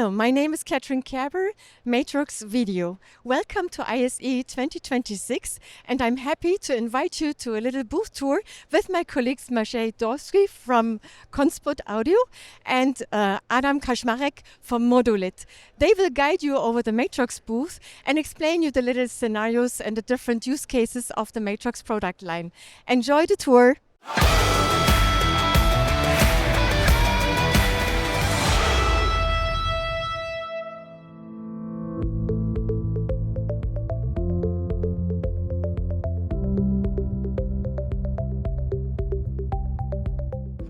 Hello, my name is Katrin Kerber, Matrox Video. Welcome to ISE 2026, and I'm happy to invite you to a little booth tour with my colleagues Maciej Dorski from Conspot Audio and Adam Kaczmarek from Modulit. They will guide you over the Matrox booth and explain you the little scenarios and the different use cases of the Matrox product line. Enjoy the tour!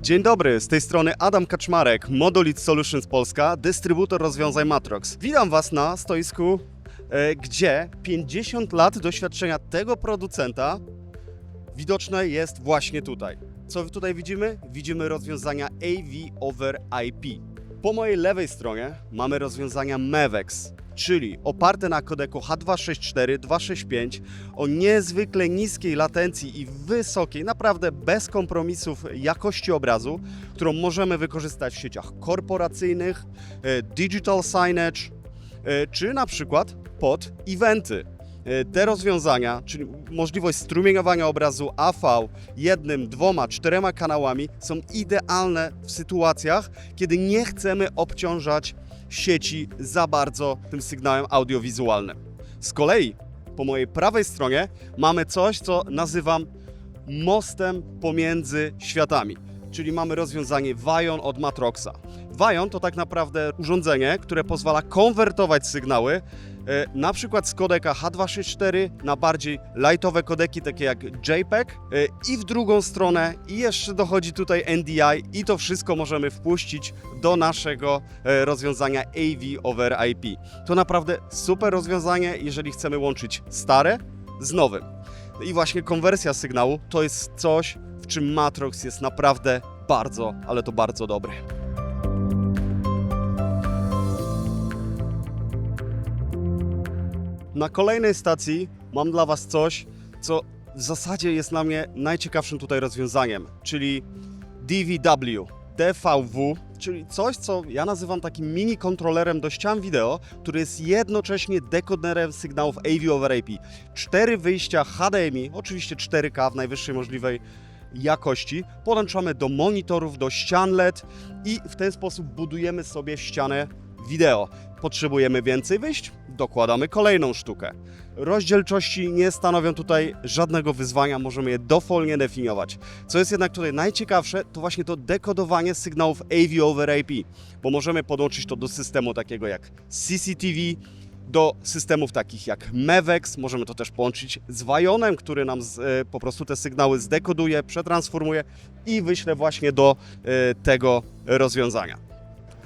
Dzień dobry, z tej strony Adam Kaczmarek, Modulit Solutions Polska, dystrybutor rozwiązań Matrox. Witam Was na stoisku, gdzie 50 lat doświadczenia tego producenta widoczne jest właśnie tutaj. Co tutaj widzimy? Widzimy rozwiązania AV over IP. Po mojej lewej stronie mamy rozwiązania Mevex, czyli oparte na kodeku H264, 265 o niezwykle niskiej latencji i wysokiej, naprawdę bez kompromisów jakości obrazu, którą możemy wykorzystać w sieciach korporacyjnych, digital signage, czy na przykład pod eventy. Te rozwiązania, czyli możliwość strumieniowania obrazu AV jednym, dwoma, czterema kanałami, są idealne w sytuacjach, kiedy nie chcemy obciążać sieci za bardzo tym sygnałem audiowizualnym. Z kolei po mojej prawej stronie mamy coś, co nazywam mostem pomiędzy światami, czyli mamy rozwiązanie Vion od Matroxa. Vion to tak naprawdę urządzenie, które pozwala konwertować sygnały na przykład z kodeka H264 na bardziej lightowe kodeki takie jak JPEG i w drugą stronę i jeszcze dochodzi tutaj NDI i to wszystko możemy wpuścić do naszego rozwiązania AV over IP. To naprawdę super rozwiązanie, jeżeli chcemy łączyć stare z nowym. I właśnie konwersja sygnału to jest coś, w czym Matrox jest naprawdę bardzo, ale to bardzo dobry. Na kolejnej stacji mam dla Was coś, co w zasadzie jest dla mnie najciekawszym tutaj rozwiązaniem, czyli DVW, czyli coś, co ja nazywam takim mini kontrolerem do ścian wideo, który jest jednocześnie dekoderem sygnałów AV over IP. 4 wyjścia HDMI, oczywiście 4K w najwyższej możliwej jakości, podłączamy do monitorów, do ścian LED i w ten sposób budujemy sobie ścianę wideo. Potrzebujemy więcej wyjść? Dokładamy kolejną sztukę. Rozdzielczości nie stanowią tutaj żadnego wyzwania, możemy je dowolnie definiować. Co jest jednak tutaj najciekawsze, to właśnie to dekodowanie sygnałów AV over IP, bo możemy podłączyć to do systemu takiego jak CCTV, do systemów takich jak Mevex, możemy to też połączyć z Vionem, który nam po prostu te sygnały zdekoduje, przetransformuje i wyśle właśnie do tego rozwiązania.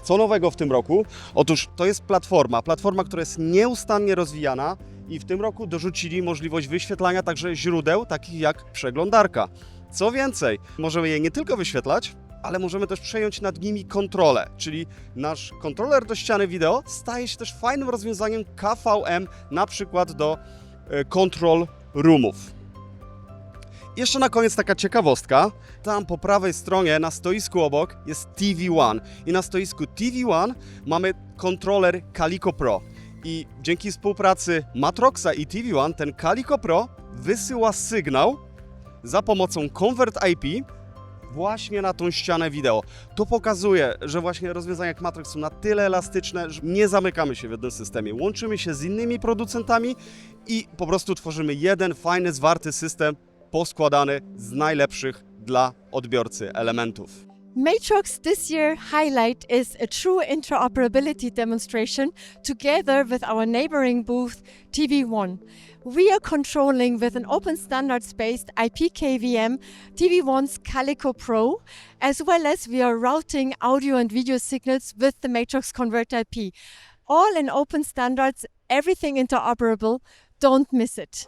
Co nowego w tym roku? Otóż to jest platforma, która jest nieustannie rozwijana i w tym roku dorzucili możliwość wyświetlania także źródeł takich jak przeglądarka. Co więcej, możemy je nie tylko wyświetlać, ale możemy też przejąć nad nimi kontrolę, czyli nasz kontroler do ściany wideo staje się też fajnym rozwiązaniem KVM, na przykład do control roomów. Jeszcze na koniec taka ciekawostka, tam po prawej stronie na stoisku obok jest TV1 i na stoisku TV1 mamy kontroler Calico Pro i dzięki współpracy Matroxa i TV1 ten Calico Pro wysyła sygnał za pomocą Convert IP właśnie na tą ścianę wideo. To pokazuje, że właśnie rozwiązania jak Matrox są na tyle elastyczne, że nie zamykamy się w jednym systemie. Łączymy się z innymi producentami i po prostu tworzymy jeden fajny, zwarty system poskładany z najlepszych dla odbiorcy elementów. Matrox this year highlight is a true interoperability demonstration together with our neighboring booth TV1. We are controlling with an open standards-based IP-KVM TV1's Calico Pro, as well as we are routing audio and video signals with the Matrox Convert IP. All in open standards, everything interoperable, don't miss it.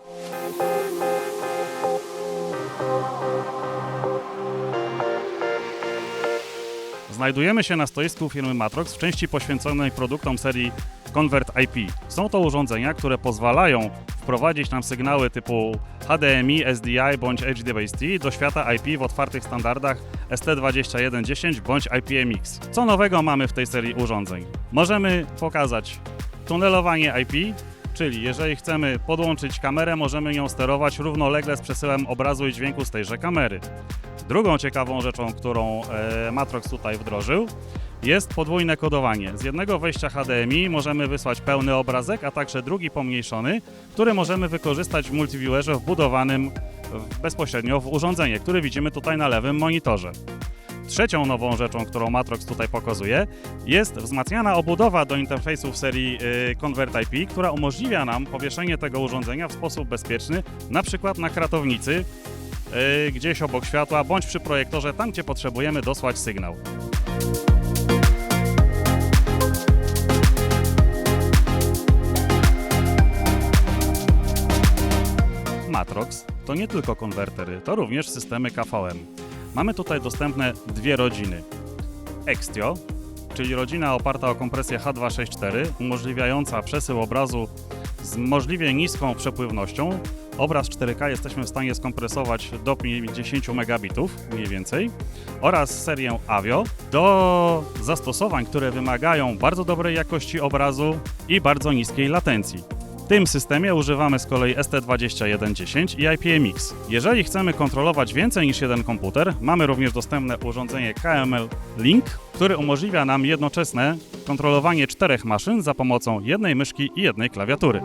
Znajdujemy się na stoisku firmy Matrox w części poświęconej produktom serii Convert IP. Są to urządzenia, które pozwalają wprowadzić nam sygnały typu HDMI, SDI bądź HDBaseT do świata IP w otwartych standardach ST2110 bądź IPMX. Co nowego mamy w tej serii urządzeń? Możemy pokazać tunelowanie IP, czyli jeżeli chcemy podłączyć kamerę, możemy ją sterować równolegle z przesyłem obrazu i dźwięku z tejże kamery. Drugą ciekawą rzeczą, którą Matrox tutaj wdrożył, jest podwójne kodowanie. Z jednego wejścia HDMI możemy wysłać pełny obrazek, a także drugi pomniejszony, który możemy wykorzystać w multiviewerze wbudowanym bezpośrednio w urządzenie, które widzimy tutaj na lewym monitorze. Trzecią nową rzeczą, którą Matrox tutaj pokazuje, jest wzmacniana obudowa do interfejsów serii Convert IP, która umożliwia nam powieszenie tego urządzenia w sposób bezpieczny, na przykład na kratownicy, gdzieś obok światła, bądź przy projektorze, tam gdzie potrzebujemy dosłać sygnał. Matrox to nie tylko konwertery, to również systemy KVM. Mamy tutaj dostępne dwie rodziny. Extio, czyli rodzina oparta o kompresję H264, umożliwiająca przesył obrazu z możliwie niską przepływnością. Obraz 4K jesteśmy w stanie skompresować do 50 megabitów mniej więcej. Oraz serię Avio do zastosowań, które wymagają bardzo dobrej jakości obrazu i bardzo niskiej latencji. W tym systemie używamy z kolei ST2110 i IPMX. Jeżeli chcemy kontrolować więcej niż jeden komputer, mamy również dostępne urządzenie KML Link, które umożliwia nam jednoczesne kontrolowanie 4 maszyn za pomocą jednej myszki i jednej klawiatury.